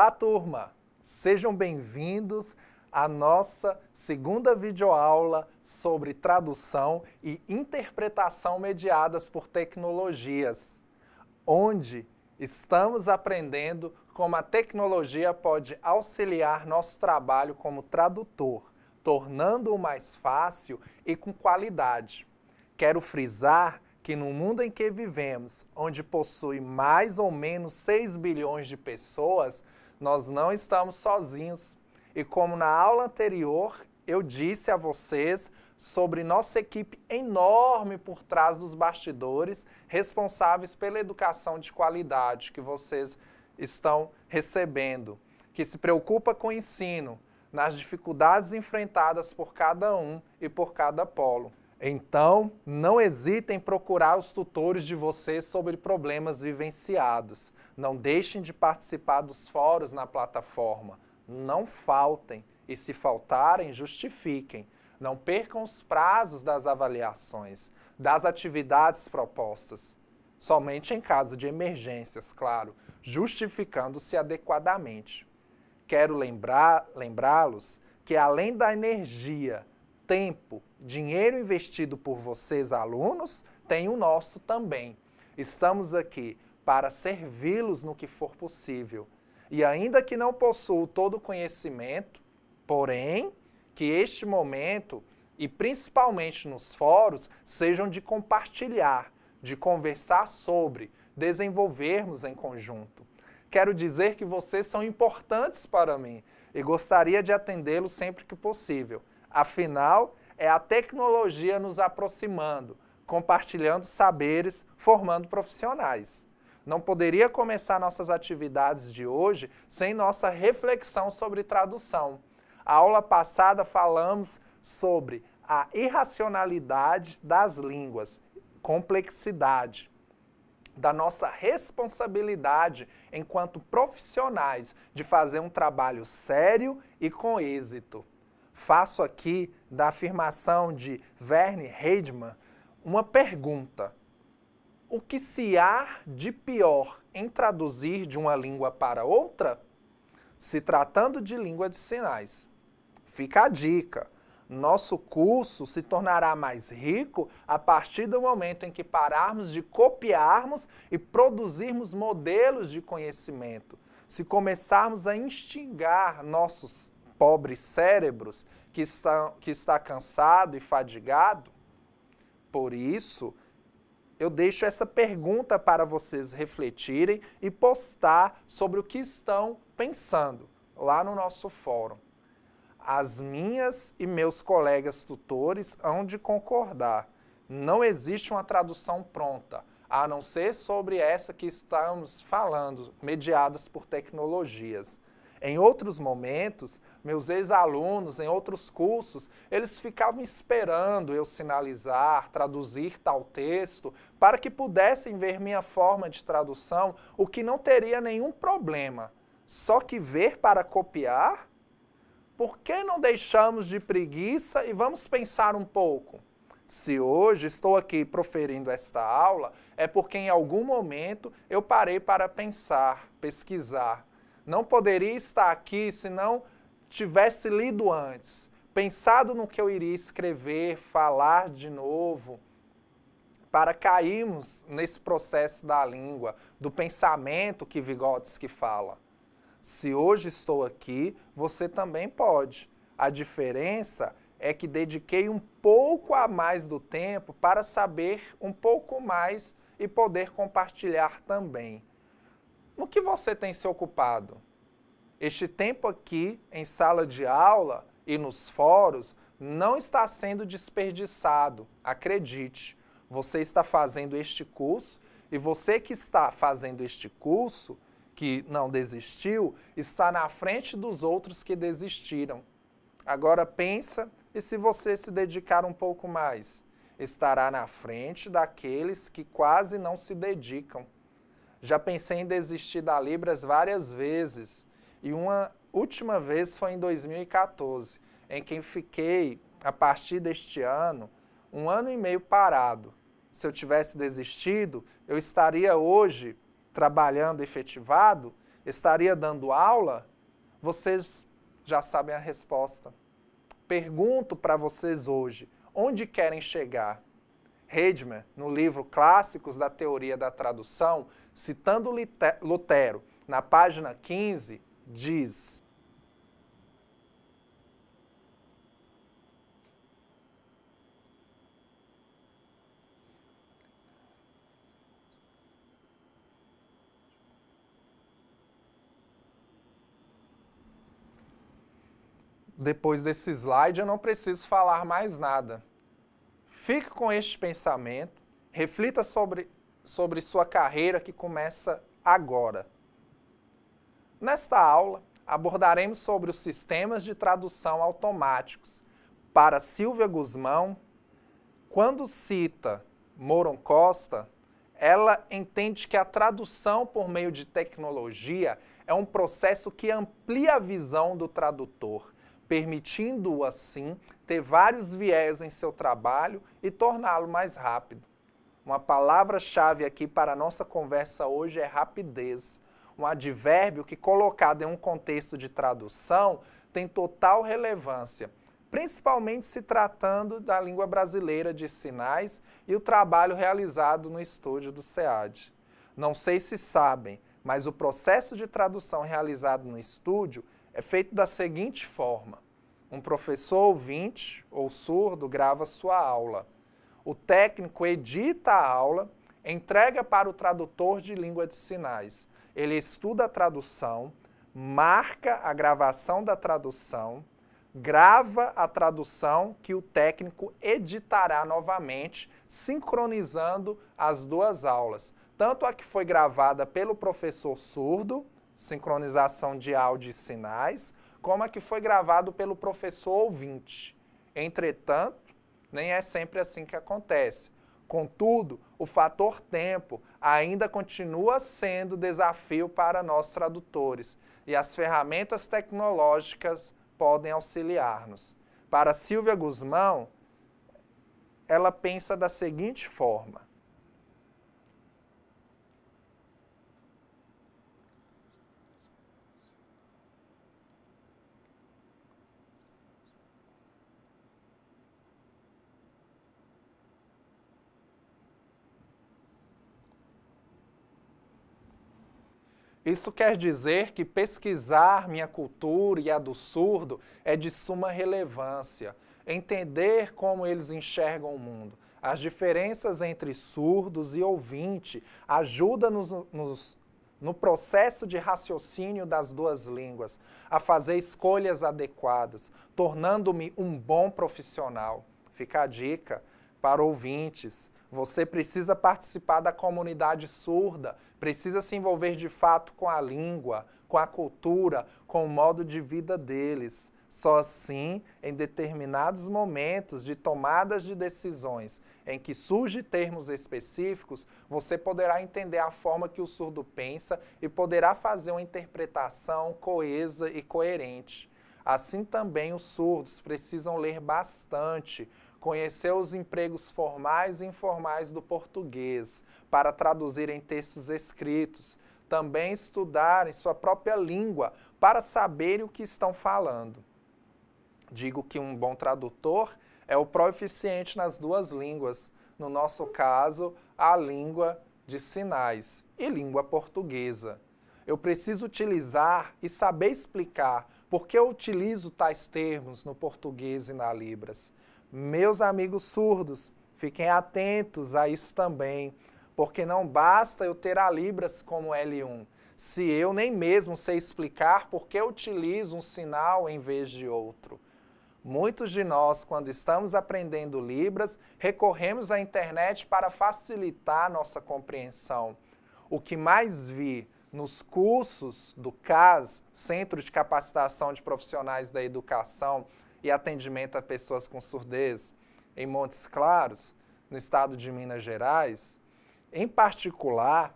Olá, turma! Sejam bem-vindos à nossa segunda videoaula sobre tradução e interpretação mediadas por tecnologias, onde estamos aprendendo como a tecnologia pode auxiliar nosso trabalho como tradutor, tornando-o mais fácil e com qualidade. Quero frisar que no mundo em que vivemos, onde possui mais ou menos 6 bilhões de pessoas, nós não estamos sozinhos. E como na aula anterior eu disse a vocês sobre nossa equipe enorme por trás dos bastidores, responsáveis pela educação de qualidade que vocês estão recebendo, que se preocupa com o ensino, nas dificuldades enfrentadas por cada um e por cada polo. Então, não hesitem em procurar os tutores de vocês sobre problemas vivenciados. Não deixem de participar dos fóruns na plataforma. Não faltem e, se faltarem, justifiquem. Não percam os prazos das avaliações, das atividades propostas. Somente em caso de emergências, claro, justificando-se adequadamente. Quero lembrá-los que, além da energia, tempo, dinheiro investido por vocês, alunos, tem o nosso também. Estamos aqui para servi-los no que for possível. E ainda que não possuo todo o conhecimento, porém, que este momento, e principalmente nos fóruns, sejam de compartilhar, de conversar sobre, desenvolvermos em conjunto. Quero dizer que vocês são importantes para mim e gostaria de atendê-los sempre que possível. Afinal, é a tecnologia nos aproximando, compartilhando saberes, formando profissionais. Não poderia começar nossas atividades de hoje sem nossa reflexão sobre tradução. A aula passada falamos sobre a irracionalidade das línguas, complexidade, da nossa responsabilidade enquanto profissionais de fazer um trabalho sério e com êxito. Faço aqui, da afirmação de Verne Heidman, uma pergunta. O que se há de pior em traduzir de uma língua para outra? Se tratando de língua de sinais. Fica a dica. Nosso curso se tornará mais rico a partir do momento em que pararmos de copiarmos e produzirmos modelos de conhecimento. Se começarmos a instigar nossos pobres cérebros que está cansado e fadigado. Por isso, eu deixo essa pergunta para vocês refletirem e postar sobre o que estão pensando lá no nosso fórum. As minhas e meus colegas tutores hão de concordar. Não existe uma tradução pronta, a não ser sobre essa que estamos falando, mediadas por tecnologias. Em outros momentos, meus ex-alunos, em outros cursos, eles ficavam esperando eu sinalizar, traduzir tal texto, para que pudessem ver minha forma de tradução, o que não teria nenhum problema. Só que ver para copiar? Por que não deixamos de preguiça e vamos pensar um pouco? Se hoje estou aqui proferindo esta aula, é porque em algum momento eu parei para pensar, pesquisar. Não poderia estar aqui se não tivesse lido antes, pensado no que eu iria escrever, falar de novo, para cairmos nesse processo da língua, do pensamento que Vygotsky fala. Se hoje estou aqui, você também pode. A diferença é que dediquei um pouco a mais do tempo para saber um pouco mais e poder compartilhar também. No que você tem se ocupado? Este tempo aqui, em sala de aula e nos fóruns, não está sendo desperdiçado, acredite. Você está fazendo este curso e você que está fazendo este curso, que não desistiu, está na frente dos outros que desistiram. Agora pensa, e se você se dedicar um pouco mais? Estará na frente daqueles que quase não se dedicam. Já pensei em desistir da Libras várias vezes, e uma última vez foi em 2014, em que fiquei, a partir deste ano, 1 ano e meio parado. Se eu tivesse desistido, eu estaria hoje trabalhando efetivado? estaria dando aula? Vocês já sabem a resposta. Pergunto para vocês hoje, onde querem chegar? Heidmann, no livro Clássicos da Teoria da Tradução, citando Lutero, na página 15, diz: depois desse slide eu não preciso falar mais nada. Fique com este pensamento, reflita sobre sua carreira que começa agora. Nesta aula, abordaremos sobre os sistemas de tradução automáticos. Para Silvia Guzmão, quando cita Moron Costa, ela entende que a tradução por meio de tecnologia é um processo que amplia a visão do tradutor, permitindo-o, assim, ter vários viés em seu trabalho e torná-lo mais rápido. Uma palavra-chave aqui para a nossa conversa hoje é rapidez. Um advérbio que, colocado em um contexto de tradução, tem total relevância, principalmente se tratando da língua brasileira de sinais e o trabalho realizado no estúdio do SEAD. Não sei se sabem, mas o processo de tradução realizado no estúdio é feito da seguinte forma: um professor ouvinte ou surdo grava sua aula. O técnico edita a aula, entrega para o tradutor de língua de sinais. Ele estuda a tradução, marca a gravação da tradução, grava a tradução que o técnico editará novamente, sincronizando as duas aulas. Tanto a que foi gravada pelo professor surdo, sincronização de áudio e sinais, como a que foi gravado pelo professor ouvinte. Entretanto, nem é sempre assim que acontece. Contudo, o fator tempo ainda continua sendo desafio para nós tradutores, e as ferramentas tecnológicas podem auxiliar-nos. Para Silvia Guzmão, ela pensa da seguinte forma: isso quer dizer que pesquisar minha cultura e a do surdo é de suma relevância. Entender como eles enxergam o mundo. As diferenças entre surdos e ouvinte ajuda-nos no processo de raciocínio das duas línguas, a fazer escolhas adequadas, tornando-me um bom profissional. Fica a dica para ouvintes. Você precisa participar da comunidade surda, precisa se envolver de fato com a língua, com a cultura, com o modo de vida deles. Só assim, em determinados momentos de tomadas de decisões em que surgem termos específicos, você poderá entender a forma que o surdo pensa e poderá fazer uma interpretação coesa e coerente. Assim também os surdos precisam ler bastante, conhecer os empregos formais e informais do português, para traduzir em textos escritos, também estudar em sua própria língua, para saberem o que estão falando. Digo que um bom tradutor é o proficiente nas duas línguas, no nosso caso, a língua de sinais e língua portuguesa. Eu preciso utilizar e saber explicar por que eu utilizo tais termos no português e na Libras. Meus amigos surdos, fiquem atentos a isso também, porque não basta eu ter a Libras como L1, se eu nem mesmo sei explicar por que eu utilizo um sinal em vez de outro. Muitos de nós, quando estamos aprendendo Libras, recorremos à internet para facilitar nossa compreensão. O que mais vi nos cursos do CAS, Centro de Capacitação de Profissionais da Educação e Atendimento a Pessoas com Surdez, em Montes Claros, no estado de Minas Gerais, em particular,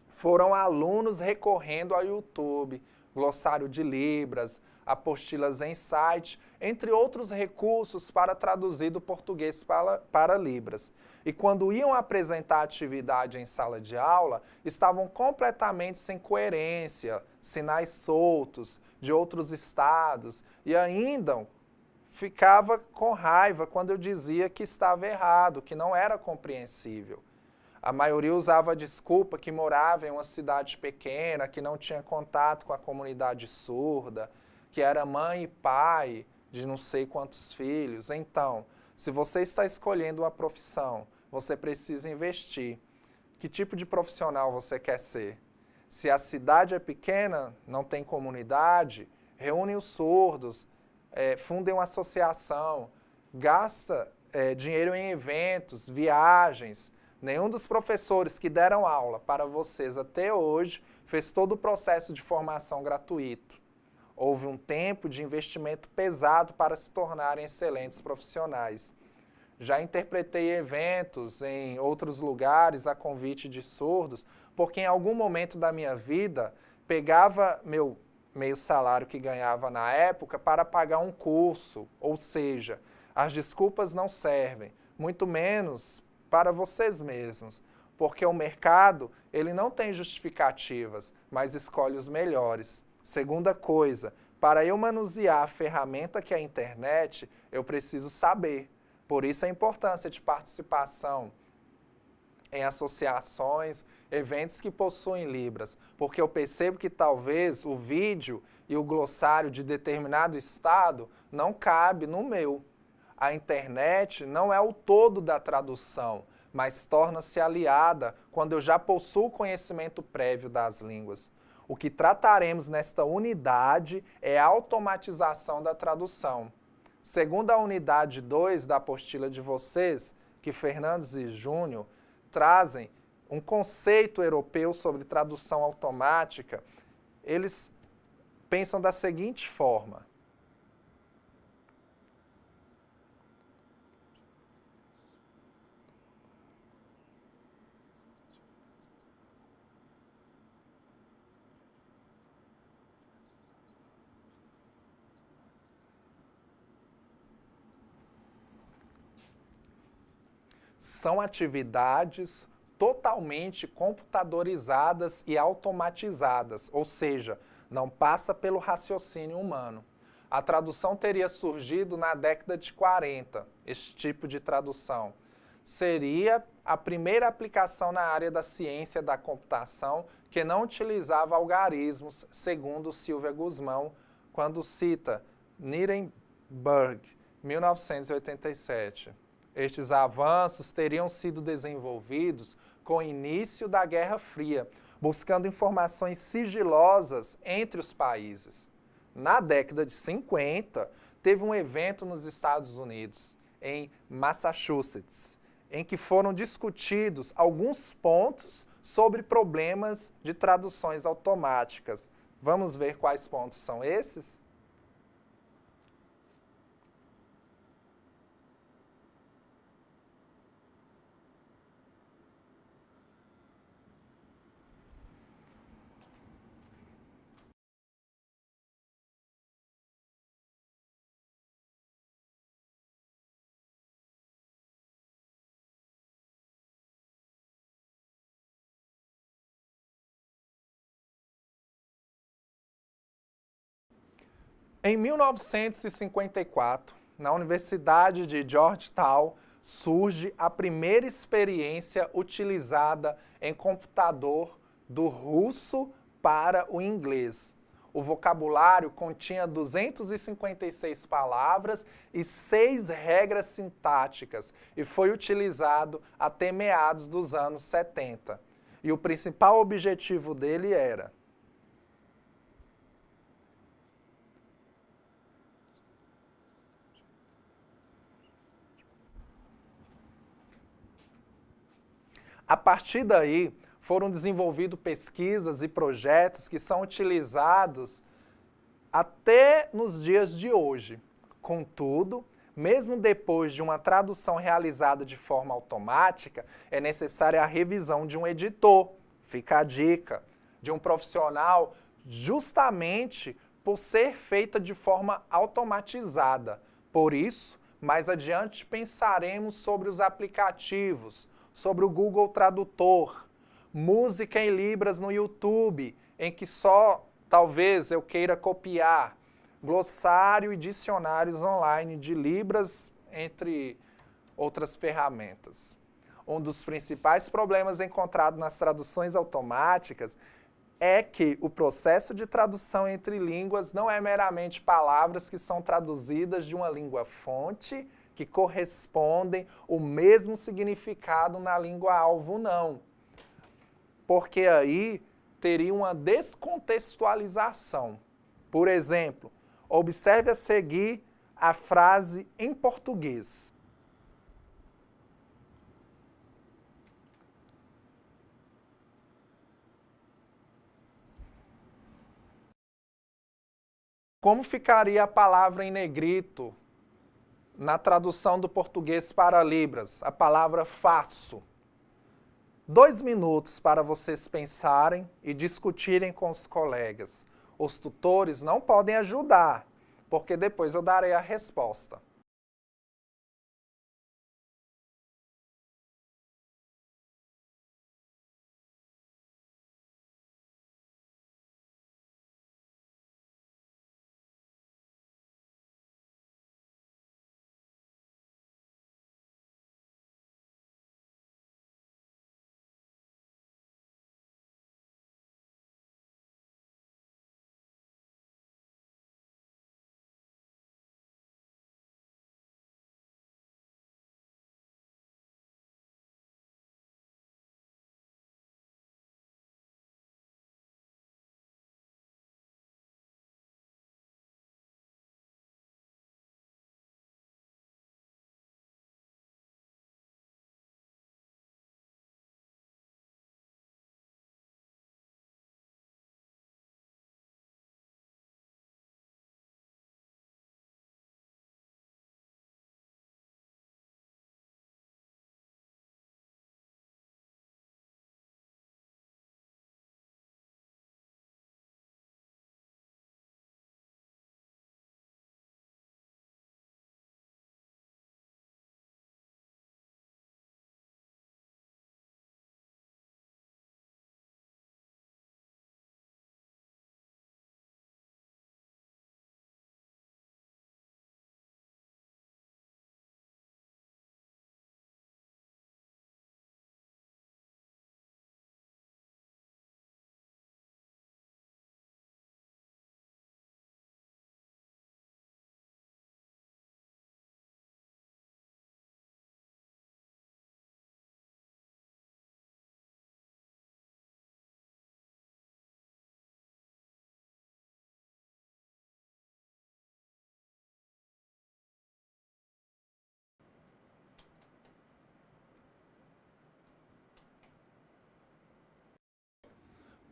foram alunos recorrendo ao YouTube, glossário de Libras, apostilas em site, entre outros recursos para traduzir do português para Libras. E quando iam apresentar a atividade em sala de aula, estavam completamente sem coerência, sinais soltos de outros estados, e ainda ficava com raiva quando eu dizia que estava errado, que não era compreensível. A maioria usava a desculpa que morava em uma cidade pequena, que não tinha contato com a comunidade surda, que era mãe e pai de não sei quantos filhos. Então, se você está escolhendo uma profissão, você precisa investir. Que tipo de profissional você quer ser? Se a cidade é pequena, não tem comunidade, reúne os surdos, fundem uma associação, gasta dinheiro em eventos, viagens. Nenhum dos professores que deram aula para vocês até hoje fez todo o processo de formação gratuito. Houve um tempo de investimento pesado para se tornarem excelentes profissionais. Já interpretei eventos em outros lugares a convite de surdos, porque em algum momento da minha vida pegava meu meio salário que ganhava na época para pagar um curso, ou seja, as desculpas não servem, muito menos para vocês mesmos, porque o mercado ele não tem justificativas, mas escolhe os melhores. Segunda coisa, para eu manusear a ferramenta que é a internet, eu preciso saber. Por isso a importância de participação em associações, eventos que possuem Libras, porque eu percebo que talvez o vídeo e o glossário de determinado estado não cabe no meu. A internet não é o todo da tradução, mas torna-se aliada quando eu já possuo conhecimento prévio das línguas. O que trataremos nesta unidade é a automatização da tradução. Segundo a unidade 2 da apostila de vocês, que Fernandes e Júnior trazem um conceito europeu sobre tradução automática, eles pensam da seguinte forma. São atividades totalmente computadorizadas e automatizadas, ou seja, não passa pelo raciocínio humano. A tradução teria surgido na década de 40, esse tipo de tradução. Seria a primeira aplicação na área da ciência da computação que não utilizava algarismos, segundo Silvia Guzmão, quando cita Nuremberg, 1987. Estes avanços teriam sido desenvolvidos com o início da Guerra Fria, buscando informações sigilosas entre os países. Na década de 50, teve um evento nos Estados Unidos, em Massachusetts, em que foram discutidos alguns pontos sobre problemas de traduções automáticas. Vamos ver quais pontos são esses? Em 1954, na Universidade de Georgetown, surge a primeira experiência utilizada em computador do russo para o inglês. O vocabulário continha 256 palavras e 6 regras sintáticas e foi utilizado até meados dos anos 70. E o principal objetivo dele era a partir daí, foram desenvolvidas pesquisas e projetos que são utilizados até nos dias de hoje. Contudo, mesmo depois de uma tradução realizada de forma automática, é necessária a revisão de um editor, fica a dica, de um profissional justamente por ser feita de forma automatizada. Por isso, mais adiante pensaremos sobre os aplicativos, sobre o Google Tradutor, música em Libras no YouTube, em que só talvez eu queira copiar, glossário e dicionários online de Libras, entre outras ferramentas. Um dos principais problemas encontrados nas traduções automáticas é que o processo de tradução entre línguas não é meramente palavras que são traduzidas de uma língua fonte que correspondem o mesmo significado na língua alvo, não. Porque aí teria uma descontextualização. Por exemplo, observe a seguir a frase em português. Como ficaria a palavra em negrito na tradução do português para Libras? A palavra faço. 2 minutos para vocês pensarem e discutirem com os colegas. Os tutores não podem ajudar, porque depois eu darei a resposta.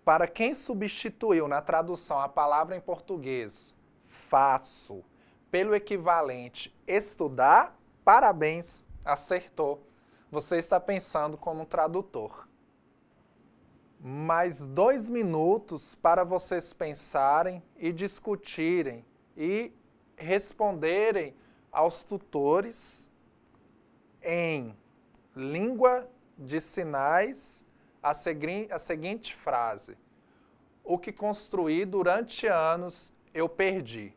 Para quem substituiu na tradução a palavra em português faço pelo equivalente estudar, parabéns, acertou. Você está pensando como um tradutor. Mais 2 minutos para vocês pensarem e discutirem e responderem aos tutores em língua de sinais a seguinte frase: o que construí durante anos eu perdi.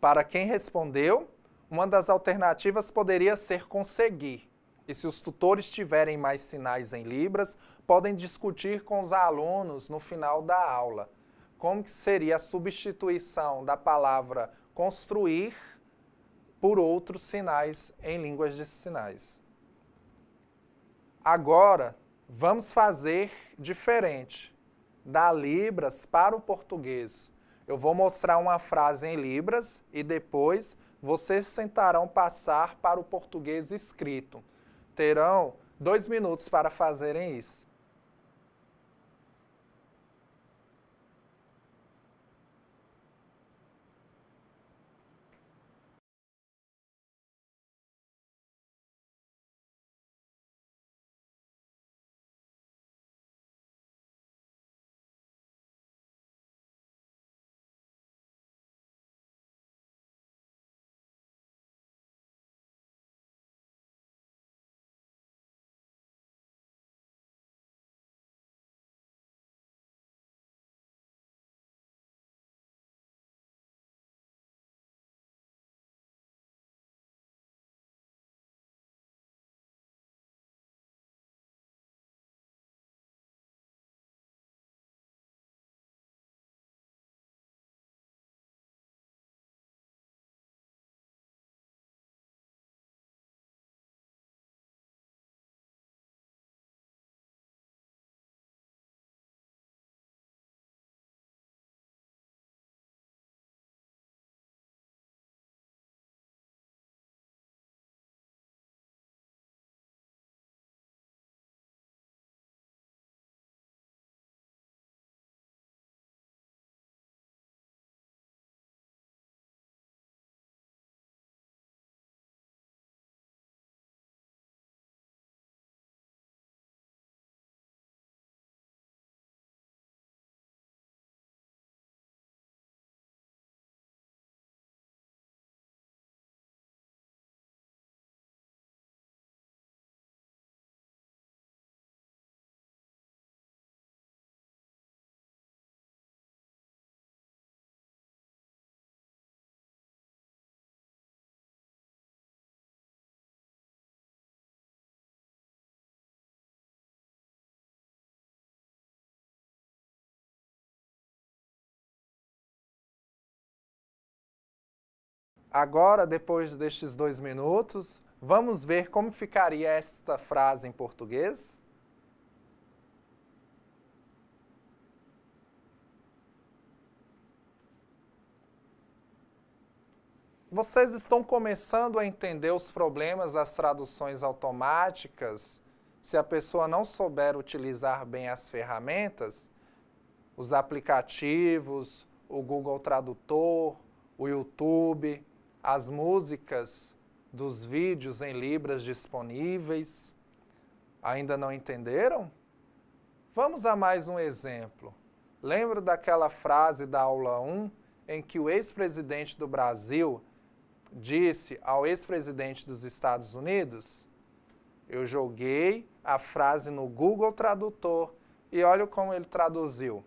Para quem respondeu, uma das alternativas poderia ser conseguir. E se os tutores tiverem mais sinais em Libras, podem discutir com os alunos no final da aula como que seria a substituição da palavra construir por outros sinais em línguas de sinais. Agora, vamos fazer diferente, da Libras para o português. Eu vou mostrar uma frase em Libras e depois vocês tentarão passar para o português escrito. Terão 2 minutos para fazerem isso. Agora, depois destes 2 minutos, vamos ver como ficaria esta frase em português? Vocês estão começando a entender os problemas das traduções automáticas se a pessoa não souber utilizar bem as ferramentas, os aplicativos, o Google Tradutor, o YouTube, as músicas dos vídeos em Libras disponíveis. Ainda não entenderam? Vamos a mais um exemplo. Lembra daquela frase da aula 1 em que o ex-presidente do Brasil disse ao ex-presidente dos Estados Unidos? Eu joguei a frase no Google Tradutor e olha como ele traduziu.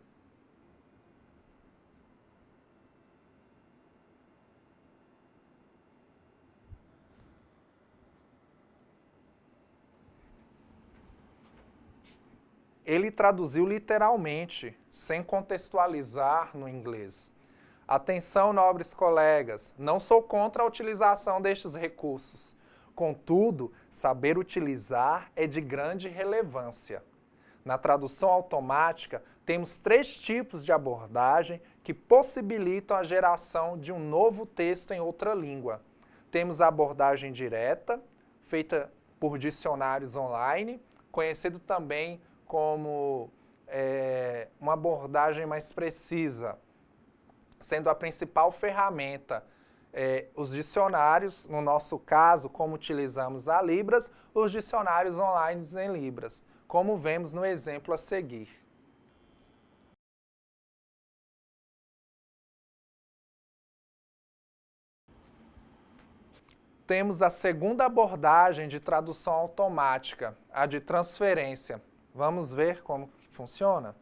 Ele traduziu literalmente, sem contextualizar no inglês. Atenção, nobres colegas, não sou contra a utilização destes recursos. Contudo, saber utilizar é de grande relevância. Na tradução automática, temos 3 tipos de abordagem que possibilitam a geração de um novo texto em outra língua. Temos a abordagem direta, feita por dicionários online, conhecido também como uma abordagem mais precisa, sendo a principal ferramenta os dicionários, no nosso caso, como utilizamos a Libras, os dicionários online em Libras, como vemos no exemplo a seguir. Temos a segunda abordagem de tradução automática, a de transferência. Vamos ver como funciona?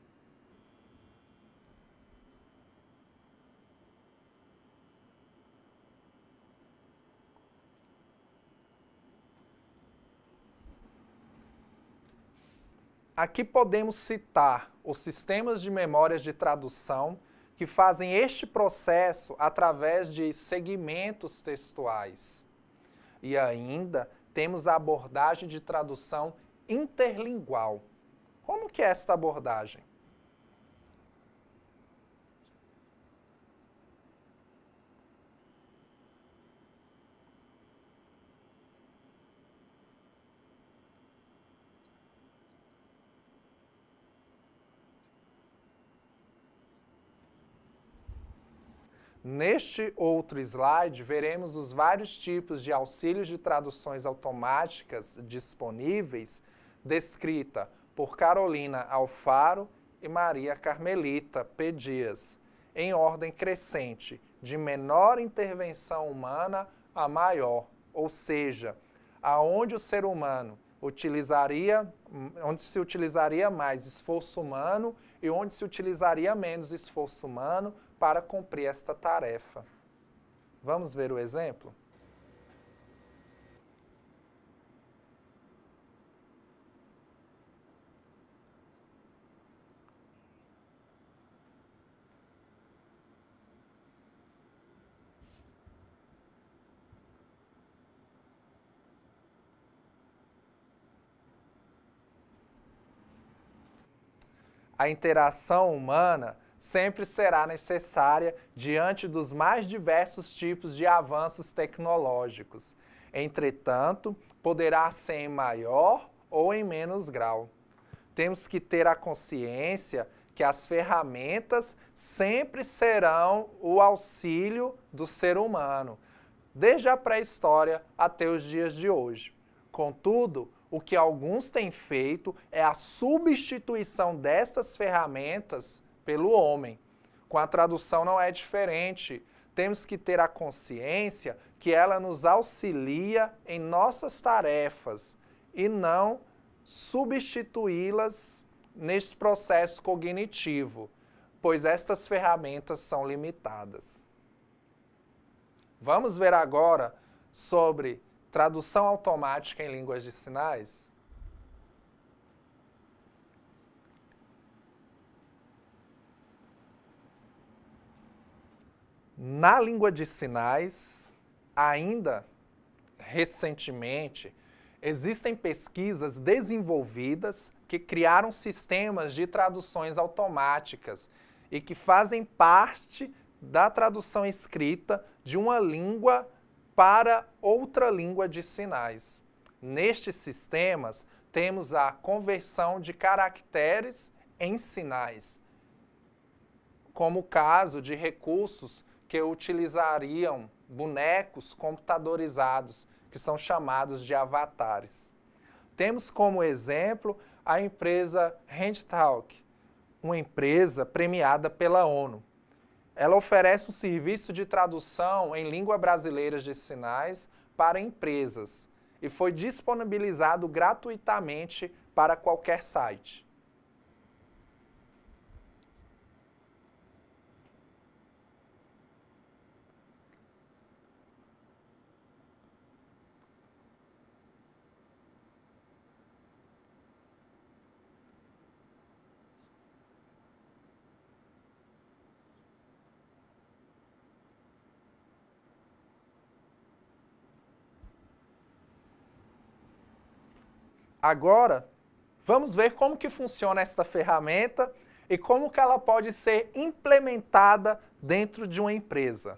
Aqui podemos citar os sistemas de memórias de tradução que fazem este processo através de segmentos textuais. E ainda temos a abordagem de tradução interlingual. Como que é esta abordagem? Neste outro slide, veremos os vários tipos de auxílios de traduções automáticas disponíveis, descrita por Carolina Alfaro e Maria Carmelita P. Dias, em ordem crescente, de menor intervenção humana a maior, ou seja, aonde o ser humano onde se utilizaria mais esforço humano e onde se utilizaria menos esforço humano para cumprir esta tarefa. Vamos ver o exemplo? A interação humana sempre será necessária diante dos mais diversos tipos de avanços tecnológicos. Entretanto, poderá ser em maior ou em menos grau. Temos que ter a consciência que as ferramentas sempre serão o auxílio do ser humano, desde a pré-história até os dias de hoje. Contudo, o que alguns têm feito é a substituição destas ferramentas pelo homem. Com a tradução não é diferente. Temos que ter a consciência que ela nos auxilia em nossas tarefas e não substituí-las nesse processo cognitivo, pois estas ferramentas são limitadas. Vamos ver agora sobre tradução automática em línguas de sinais? Na língua de sinais, ainda recentemente, existem pesquisas desenvolvidas que criaram sistemas de traduções automáticas e que fazem parte da tradução escrita de uma língua para outra língua de sinais. Nestes sistemas, temos a conversão de caracteres em sinais, como o caso de recursos que utilizariam bonecos computadorizados, que são chamados de avatares. Temos como exemplo a empresa HandTalk, uma empresa premiada pela ONU. Ela oferece um serviço de tradução em língua brasileira de sinais para empresas e foi disponibilizado gratuitamente para qualquer site. Agora, vamos ver como que funciona esta ferramenta e como que ela pode ser implementada dentro de uma empresa.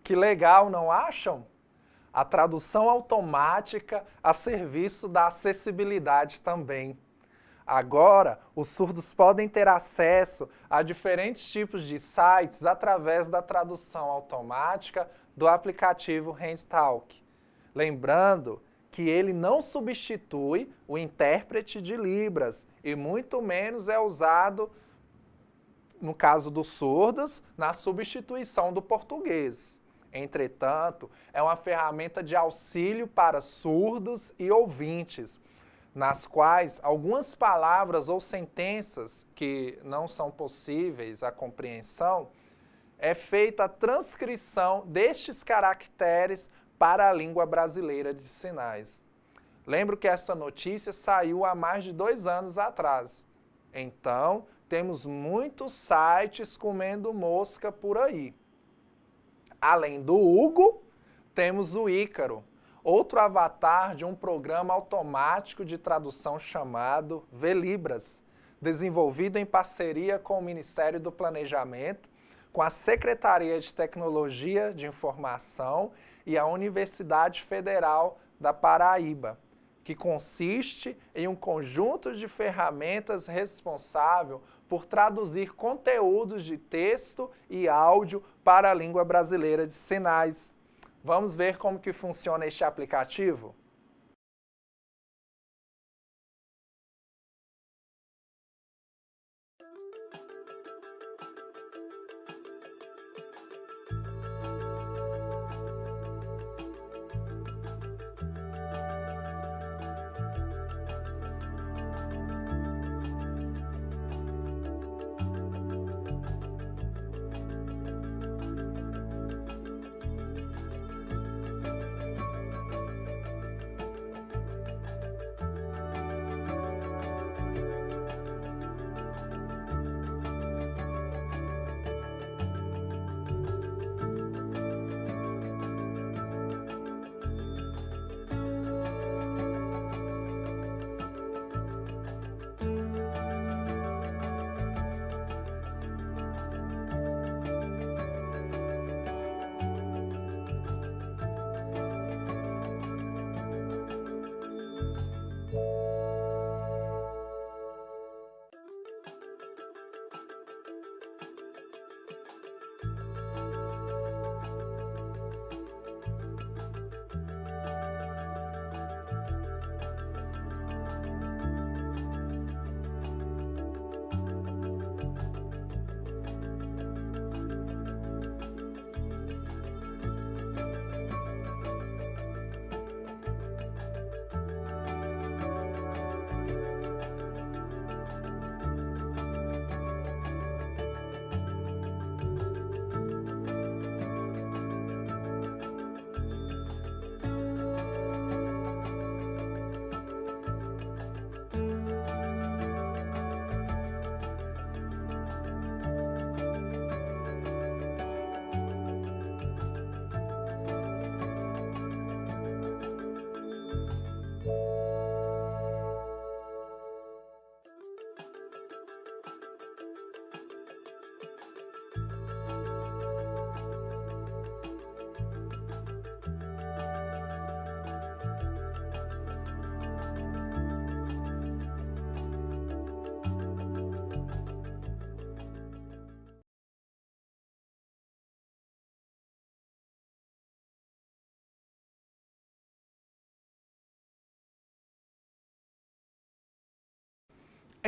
Que legal, não acham? A tradução automática a serviço da acessibilidade também. Agora, os surdos podem ter acesso a diferentes tipos de sites através da tradução automática do aplicativo HandTalk. Lembrando que ele não substitui o intérprete de Libras e muito menos é usado, no caso dos surdos, na substituição do português. Entretanto, é uma ferramenta de auxílio para surdos e ouvintes, nas quais algumas palavras ou sentenças que não são possíveis à compreensão, é feita a transcrição destes caracteres para a língua brasileira de sinais. Lembro que esta notícia saiu há mais de 2 anos atrás. Então, temos muitos sites comendo mosca por aí. Além do Hugo, temos o Ícaro, outro avatar de um programa automático de tradução chamado Velibras, desenvolvido em parceria com o Ministério do Planejamento, com a Secretaria de Tecnologia de Informação e a Universidade Federal da Paraíba, que consiste em um conjunto de ferramentas responsável por traduzir conteúdos de texto e áudio para a língua brasileira de sinais. Vamos ver como que funciona este aplicativo?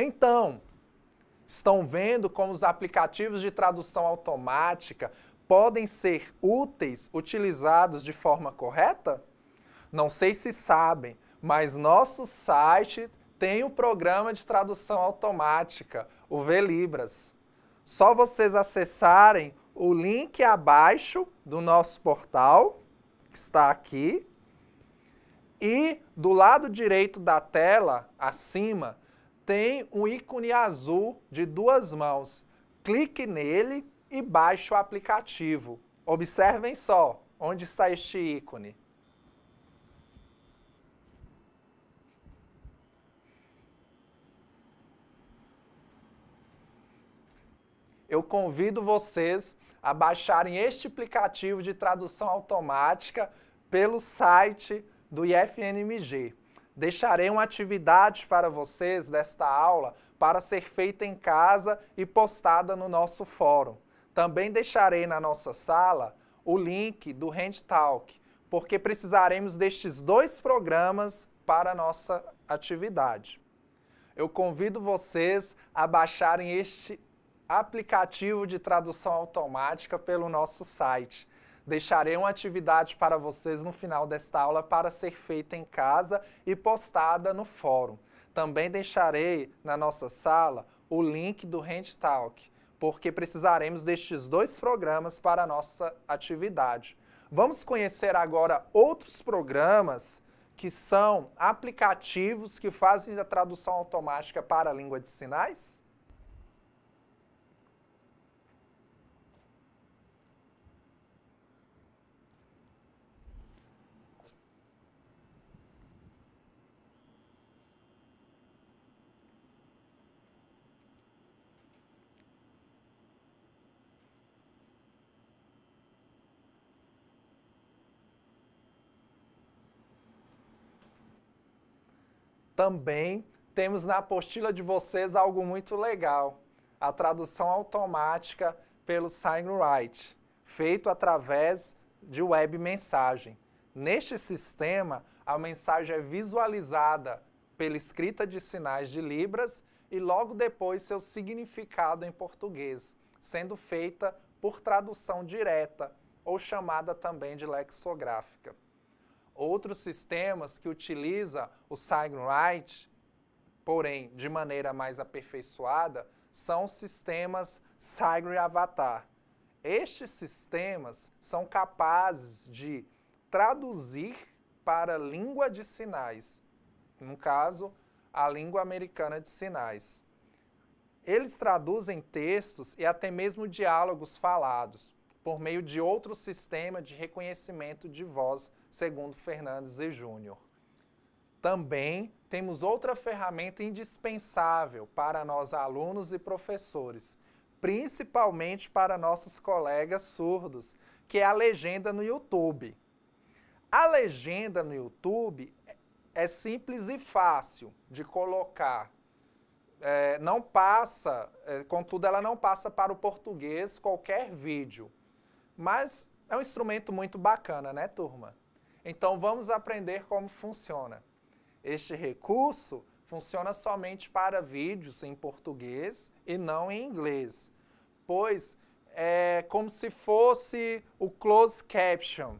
Então, estão vendo como os aplicativos de tradução automática podem ser úteis utilizados de forma correta? Não sei se sabem, mas nosso site tem o programa de tradução automática, o Velibras. Só vocês acessarem o link abaixo do nosso portal, que está aqui, e do lado direito da tela, acima, tem um ícone azul de 2 mãos. Clique nele e baixe o aplicativo. Observem só onde está este ícone. Eu convido vocês a baixarem este aplicativo de tradução automática pelo site do IFNMG. Deixarei uma atividade para vocês desta aula para ser feita em casa e postada no nosso fórum. Também deixarei na nossa sala o link do HandTalk, porque precisaremos destes 2 programas para a nossa atividade. Eu convido vocês a baixarem este aplicativo de tradução automática pelo nosso site. Deixarei uma atividade para vocês no final desta aula para ser feita em casa e postada no fórum. Também deixarei na nossa sala o link do HandTalk, porque precisaremos destes 2 programas para a nossa atividade. Vamos conhecer agora outros programas que são aplicativos que fazem a tradução automática para a língua de sinais? Também temos na apostila de vocês algo muito legal, a tradução automática pelo SignWrite, feito através de web mensagem. Neste sistema, a mensagem é visualizada pela escrita de sinais de Libras e logo depois seu significado em português, sendo feita por tradução direta ou chamada também de lexicográfica. Outros sistemas que utilizam o SignWrite, porém de maneira mais aperfeiçoada, são os sistemas SignAvatar. Estes sistemas são capazes de traduzir para a língua de sinais, no caso, a língua americana de sinais. Eles traduzem textos e até mesmo diálogos falados, por meio de outro sistema de reconhecimento de voz, segundo Fernandes e Júnior. Também temos outra ferramenta indispensável para nós alunos e professores, principalmente para nossos colegas surdos, que é a legenda no YouTube. A legenda no YouTube é simples e fácil de colocar. Contudo, ela não passa para o português qualquer vídeo. Mas é um instrumento muito bacana, né, turma? Então vamos aprender como funciona. Este recurso funciona somente para vídeos em português e não em inglês, pois é como se fosse o closed caption.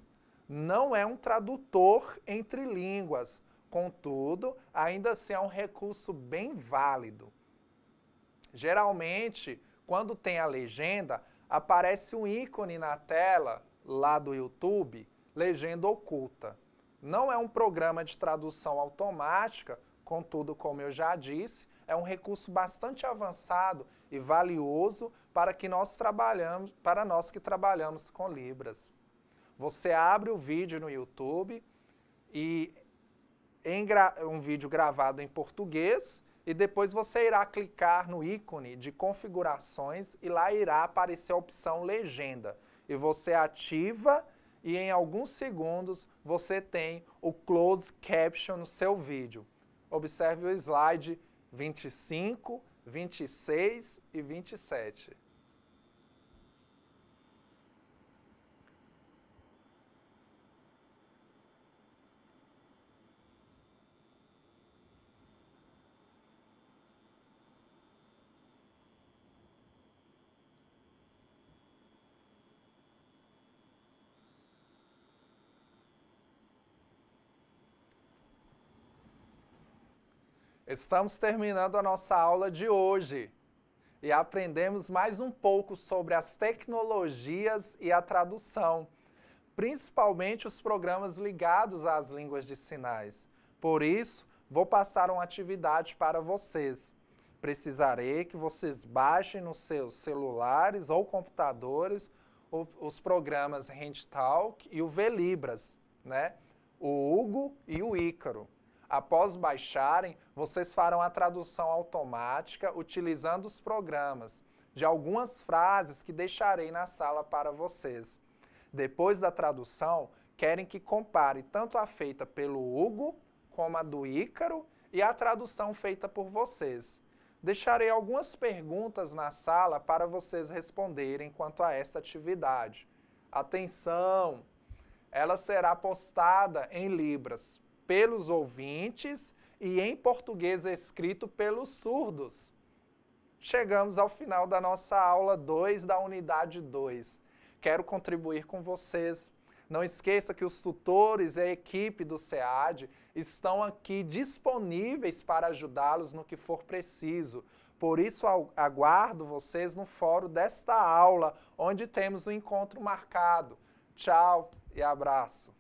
Não é um tradutor entre línguas, contudo, ainda assim é um recurso bem válido. Geralmente, quando tem a legenda, aparece um ícone na tela lá do YouTube, legenda oculta. Não é um programa de tradução automática, contudo, como eu já disse, é um recurso bastante avançado e valioso para nós que trabalhamos com Libras. Você abre o vídeo no YouTube e um vídeo gravado em português e depois você irá clicar no ícone de configurações e lá irá aparecer a opção legenda. E você ativa e em alguns segundos você tem o closed caption no seu vídeo. Observe o slide 25, 26 e 27. Estamos terminando a nossa aula de hoje e aprendemos mais um pouco sobre as tecnologias e a tradução, principalmente os programas ligados às línguas de sinais. Por isso, vou passar uma atividade para vocês. Precisarei que vocês baixem nos seus celulares ou computadores os programas HandTalk e o VLibras, né? O Hugo e o Ícaro. Após baixarem, vocês farão a tradução automática utilizando os programas. de algumas frases que deixarei na sala para vocês. Depois da tradução, querem que compare tanto a feita pelo Hugo, como a do Ícaro e a tradução feita por vocês. Deixarei algumas perguntas na sala para vocês responderem quanto a esta atividade. Atenção! Ela será postada em Libras pelos ouvintes e em português escrito pelos surdos. Chegamos ao final da nossa aula 2 da unidade 2. Quero contribuir com vocês. Não esqueça que os tutores e a equipe do SEAD estão aqui disponíveis para ajudá-los no que for preciso. Por isso, aguardo vocês no fórum desta aula, onde temos um encontro marcado. Tchau e abraço!